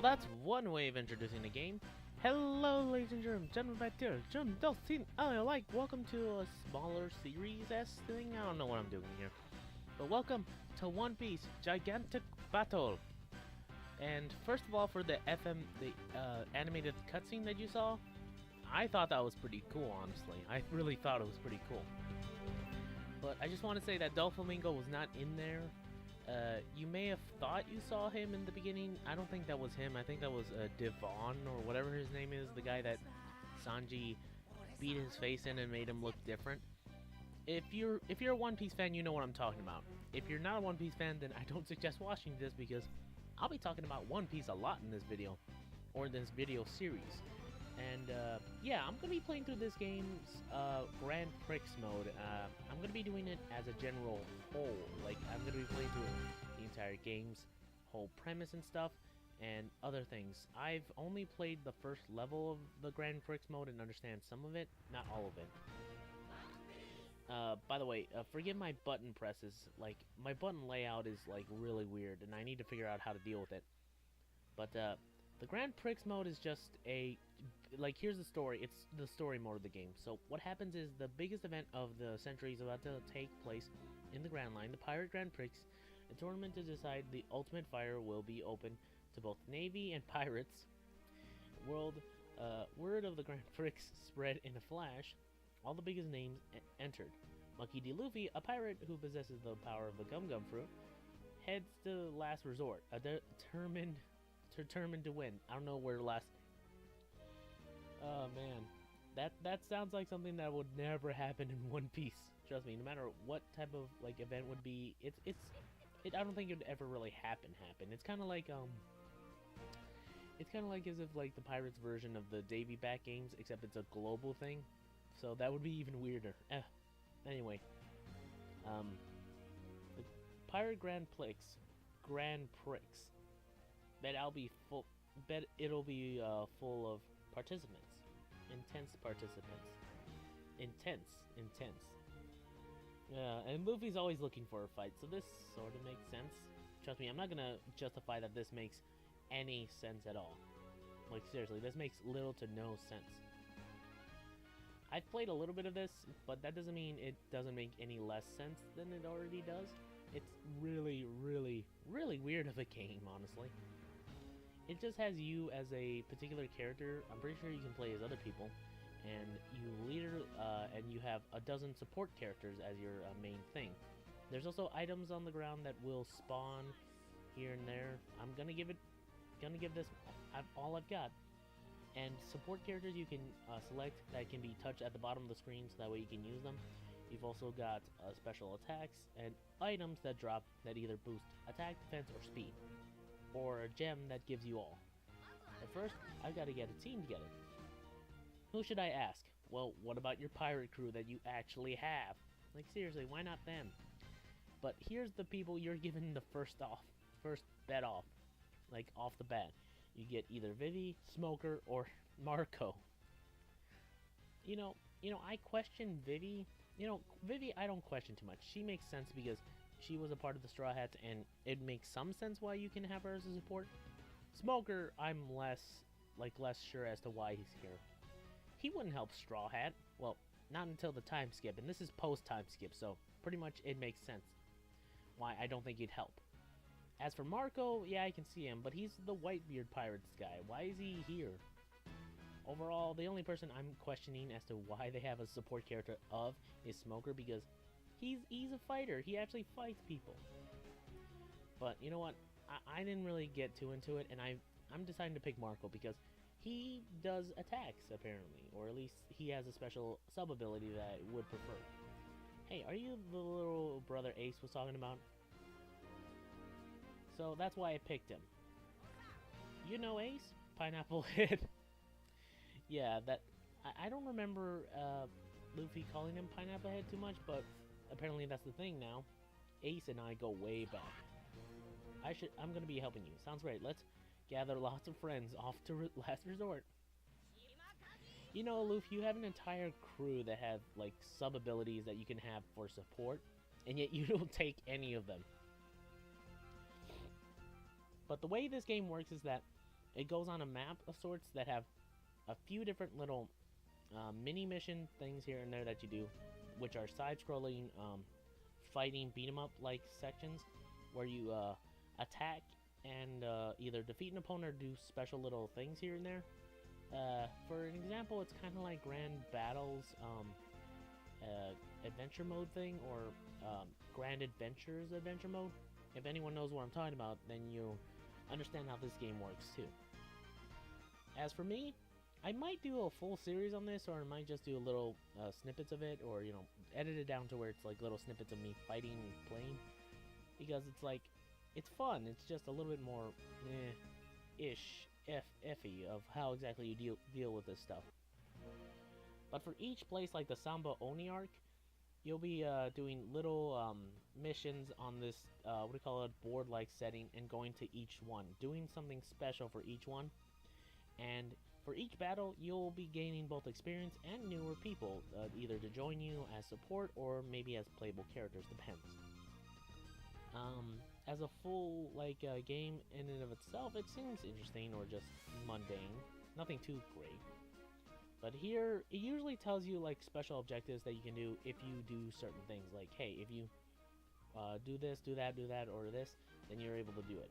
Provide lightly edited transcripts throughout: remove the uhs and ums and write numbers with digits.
Well, that's one way of introducing the game. Hello, ladies and gentlemen, back there. Welcome to a smaller series-esque thing. I don't know what I'm doing here. But welcome to One Piece Gigantic Battle. And first of all, for the animated cutscene that you saw, I thought that was pretty cool, honestly. I really thought it was pretty cool. But I just want to say that Doflamingo was not in there. You may have thought you saw him in the beginning. I don't think that was him. I think that was Devon or whatever his name is, the guy that Sanji beat his face in and made him look different. If you're a One Piece fan, you know what I'm talking about. If you're not a One Piece fan, then I don't suggest watching this because I'll be talking about One Piece a lot in this video, or this video series. And yeah, I'm gonna be playing through this game's Grand Prix mode. I'm gonna be doing it as a general whole. Like, I'm gonna be playing through the entire game's whole premise and stuff, and other things. I've only played the first level of the Grand Prix mode and understand some of it, not all of it. By the way, forgive my button presses. Like, my button layout is like really weird, and I need to figure out how to deal with it. But the Grand Prix mode is just here's the story. It's the story mode of the game. So what happens is the biggest event of the century is about to take place in the Grand Line, the Pirate Grand Prix, a tournament to decide the ultimate fire will be open to both Navy and pirates. Word of the Grand Prix spread in a flash. All the biggest names entered. Monkey D. Luffy, a pirate who possesses the power of the Gum Gum Fruit, heads to Last Resort, determined to win. I don't know where last. Oh man, that sounds like something that would never happen in One Piece. Trust me, no matter what type of like event would be, I don't think it would ever really happen. It's kind of like as if like the Pirates version of the Davy Back games, except it's a global thing. So that would be even weirder. Anyway, the Pirate Grand Prix. Bet it'll be full of participants. Intense participants. Intense. Yeah, and Luffy's always looking for a fight, so this sort of makes sense. Trust me, I'm not gonna justify that this makes any sense at all. Like, seriously, this makes little to no sense. I've played a little bit of this, but that doesn't mean it doesn't make any less sense than it already does. It's really, really, really weird of a game, honestly. It just has you as a particular character. I'm pretty sure you can play as other people, and and you have a dozen support characters as your main thing. There's also items on the ground that will spawn here and there. I'm gonna give this all I've got. And support characters you can select that can be touched at the bottom of the screen, so that way you can use them. You've also got special attacks and items that drop that either boost attack, defense, or speed, or a gem that gives you all. But first, I've got to get a team together. Who should I ask? Well, what about your pirate crew that you actually have? Like, seriously, why not them? But here's the people you're given the first bet off. Like, off the bat. You get either Vivi, Smoker, or Marco. You know, I question Vivi. Vivi I don't question too much. She makes sense because she was a part of the Straw Hats, and it makes some sense why you can have her as a support. Smoker, I'm less sure as to why he's here. He wouldn't help Straw Hat. Well, not until the time skip, and this is post-time skip, so pretty much it makes sense why I don't think he'd help. As for Marco, yeah, I can see him, but he's the Whitebeard Pirates guy. Why is he here? Overall, the only person I'm questioning as to why they have a support character of is Smoker, because he's a fighter. He actually fights people. But you know what? I didn't really get too into it, and I'm deciding to pick Marco because he does attacks, apparently. Or at least he has a special sub-ability that I would prefer. Hey, are you the little brother Ace was talking about? So that's why I picked him. You know Ace? Pineapple Head. Yeah, I don't remember Luffy calling him Pineapple Head too much, but apparently that's the thing now. Ace and I go way back. I'm gonna be helping you. Sounds great. Let's gather lots of friends off to Last Resort. You know, Luffy, you have an entire crew that have like sub abilities that you can have for support, and yet you don't take any of them. But the way this game works is that It goes on a map of sorts that have a few different little mini mission things here and there that you do, which are side-scrolling, fighting beat 'em up like sections where you attack and either defeat an opponent or do special little things here and there. For an example, it's kind of like Grand Battle's adventure mode thing, or Grand Adventures adventure mode. If anyone knows what I'm talking about, then you understand how this game works too. As for me, I might do a full series on this, or I might just do a little snippets of it, or edit it down to where it's like little snippets of me fighting and playing, because it's like, it's fun. It's just a little bit more iffy of how exactly you deal with this stuff. But for each place, like the Samba Oni arc, you'll be doing little missions on this board-like setting, and going to each one, doing something special for each one. And for each battle, you'll be gaining both experience and newer people, either to join you as support or maybe as playable characters, depends. As a full game in and of itself, it seems interesting or just mundane, nothing too great. But here, it usually tells you like special objectives that you can do if you do certain things. Like, hey, if you do this, do that, or this, then you're able to do it.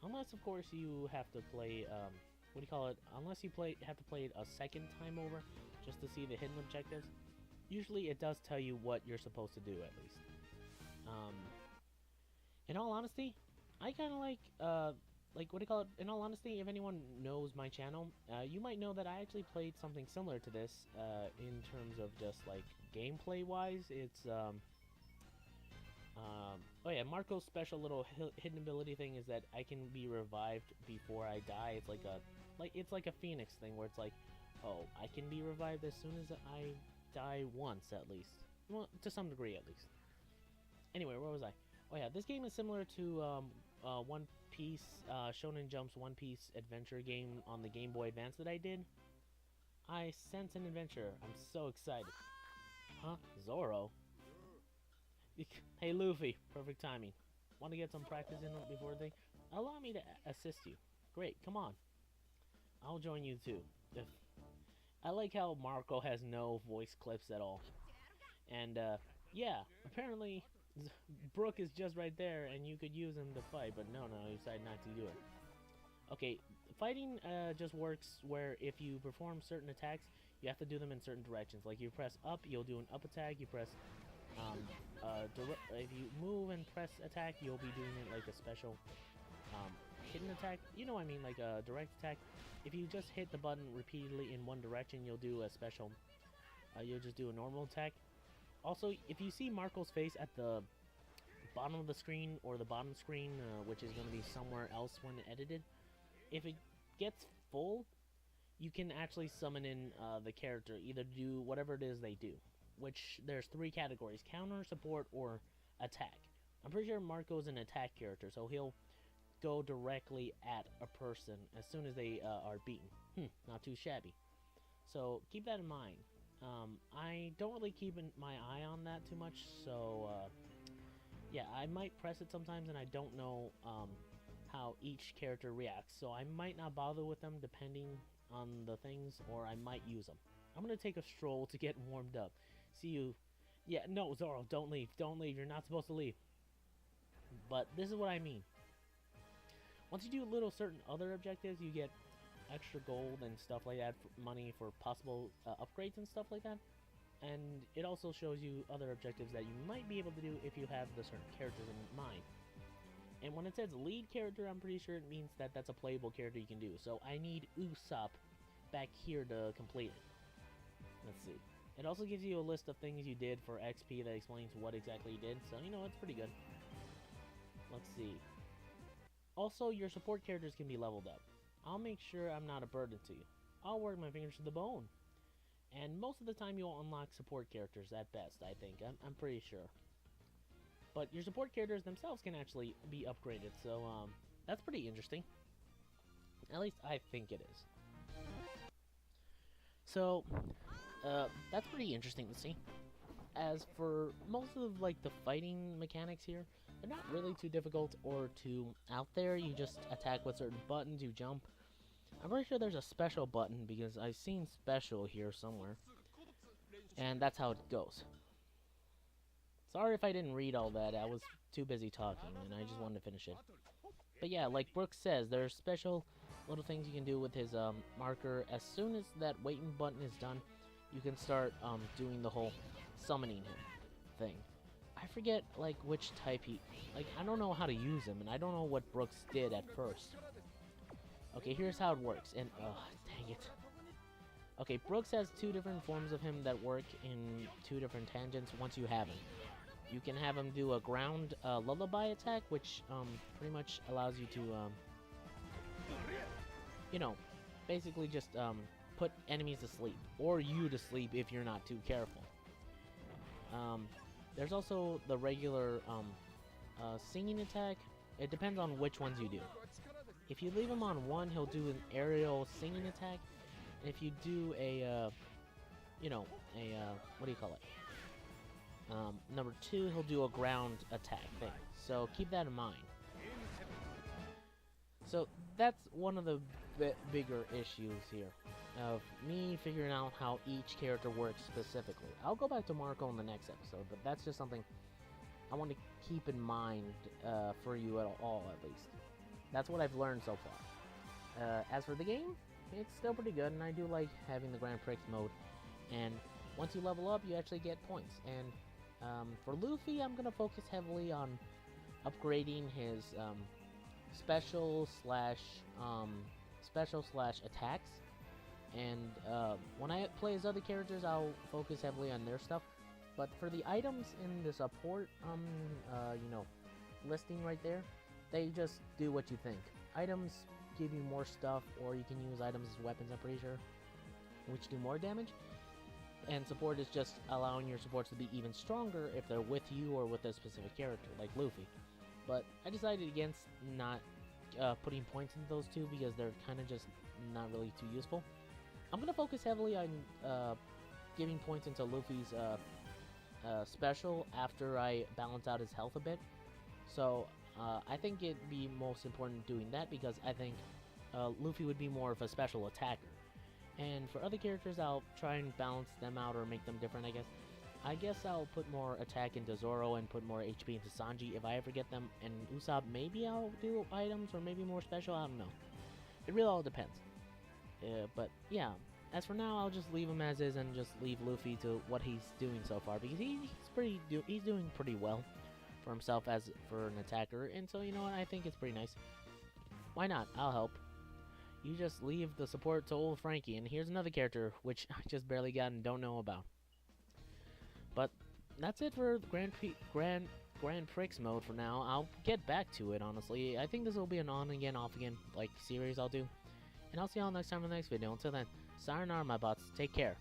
Unless, of course, you have to play, unless you have to play it a second time over just to see the hidden objectives. Usually it does tell you what you're supposed to do, at least. In all honesty, I kind of in all honesty, if anyone knows my channel, you might know that I actually played something similar to this, in terms of just, like, gameplay-wise. It's, oh yeah, Marco's special little hidden ability thing is that I can be revived before I die. It's like a phoenix thing, where it's like, oh, I can be revived as soon as I die once, at least. Well, to some degree, at least. Anyway, where was I? Oh yeah, this game is similar to One Piece, Shonen Jump's One Piece adventure game on the Game Boy Advance that I did. I sense an adventure. I'm so excited. Huh? Zoro? Hey Luffy, perfect timing. Want to get some practice in before they... Allow me to assist you. Great, come on. I'll join you too. I like how Marco has no voice clips at all. And, yeah, apparently... Brook is just right there, and you could use him to fight, but no, you decided not to do it. Okay, fighting just works where if you perform certain attacks, you have to do them in certain directions. Like, you press up, you'll do an up attack. You press, if you move and press attack, you'll be doing it like a special hidden attack. You know what I mean, like a direct attack. If you just hit the button repeatedly in one direction, you'll do a special, you'll just do a normal attack. Also, if you see Marco's face at the bottom of the screen or the bottom screen, which is going to be somewhere else when edited, if it gets full, you can actually summon in the character, either do whatever it is they do, which there's 3 categories: counter, support, or attack. I'm pretty sure Marco's an attack character, so he'll go directly at a person as soon as they are beaten. Not too shabby. So keep that in mind. I don't really keep my eye on that too much, so yeah, I might press it sometimes, and I don't know how each character reacts, so I might not bother with them depending on the things, or I might use them. I'm gonna take a stroll to get warmed up. See you. Yeah, no, Zoro, don't leave. Don't leave. You're not supposed to leave. But this is what I mean. Once you do little certain other objectives, you get extra gold and stuff like that, money for possible upgrades and stuff like that. And it also shows you other objectives that you might be able to do if you have the certain characters in mind. And when it says lead character, I'm pretty sure it means that that's a playable character you can do. So I need Usopp back here to complete it. Let's see. It also gives you a list of things you did for XP that explains what exactly you did. So, you know, it's pretty good. Let's see. Also, your support characters can be leveled up. I'll make sure I'm not a burden to you. I'll work my fingers to the bone. And most of the time you'll unlock support characters at best, I think. I'm pretty sure. But your support characters themselves can actually be upgraded, so that's pretty interesting. At least I think it is. So, that's pretty interesting to see. as for most of like the fighting mechanics here, they're not really too difficult or too out there. You just attack with certain buttons, you jump. I'm pretty sure there's a special button because I've seen special here somewhere. And that's how it goes. Sorry if I didn't read all that, I was too busy talking and I just wanted to finish it. But yeah, like Brooks says, there's special little things you can do with his marker. As soon as that waiting button is done, you can start doing the whole summoning him thing. I forget like which type he, like I don't know how to use him and I don't know what Brooks did at first. Okay, here's how it works and dang it. Okay, Brooks has two different forms of him that work in two different tangents once you have him. You can have him do a ground lullaby attack, which pretty much allows you to, you know, basically just put enemies to sleep, or you to sleep if you're not too careful. There's also the regular singing attack. It depends on which ones you do. If you leave him on one, he'll do an aerial singing attack. And if you do a, you know, a, what do you call it? Number 2, he'll do a ground attack thing. So keep that in mind. So that's one of the bigger issues here of me figuring out how each character works specifically. I'll go back to Marco in the next episode, but that's just something I want to keep in mind for you at all, at least. That's what I've learned so far. As for the game, it's still pretty good, and I do like having the Grand Prix mode. And once you level up, you actually get points. And for Luffy, I'm going to focus heavily on upgrading his special slash attacks. And when I play as other characters, I'll focus heavily on their stuff. But for the items in the support, you know, listing right there, they just do what you think. Items give you more stuff, or you can use items as weapons, I'm pretty sure, which do more damage. And support is just allowing your supports to be even stronger if they're with you or with a specific character, like Luffy. But I decided against not putting points into those two because they're kind of just not really too useful. I'm going to focus heavily on giving points into Luffy's special after I balance out his health a bit. So I think it'd be most important doing that because I think Luffy would be more of a special attacker. And for other characters, I'll try and balance them out or make them different, I guess. I guess I'll put more attack into Zoro and put more HP into Sanji if I ever get them. And Usopp, maybe I'll do items or maybe more special, I don't know. It really all depends. But yeah, as for now, I'll just leave him as is and just leave Luffy to what he's doing so far because he's doing pretty well for himself as for an attacker. And so, you know what, I think it's pretty nice. Why not? I'll help. You just leave the support to old Frankie, and here's another character which I just barely got and don't know about. But that's it for the Grand Prix mode for now. I'll get back to it, honestly. I think this will be an on again, off again, like series I'll do. And I'll see y'all next time in the next video. Until then, sayonara, my bots. Take care.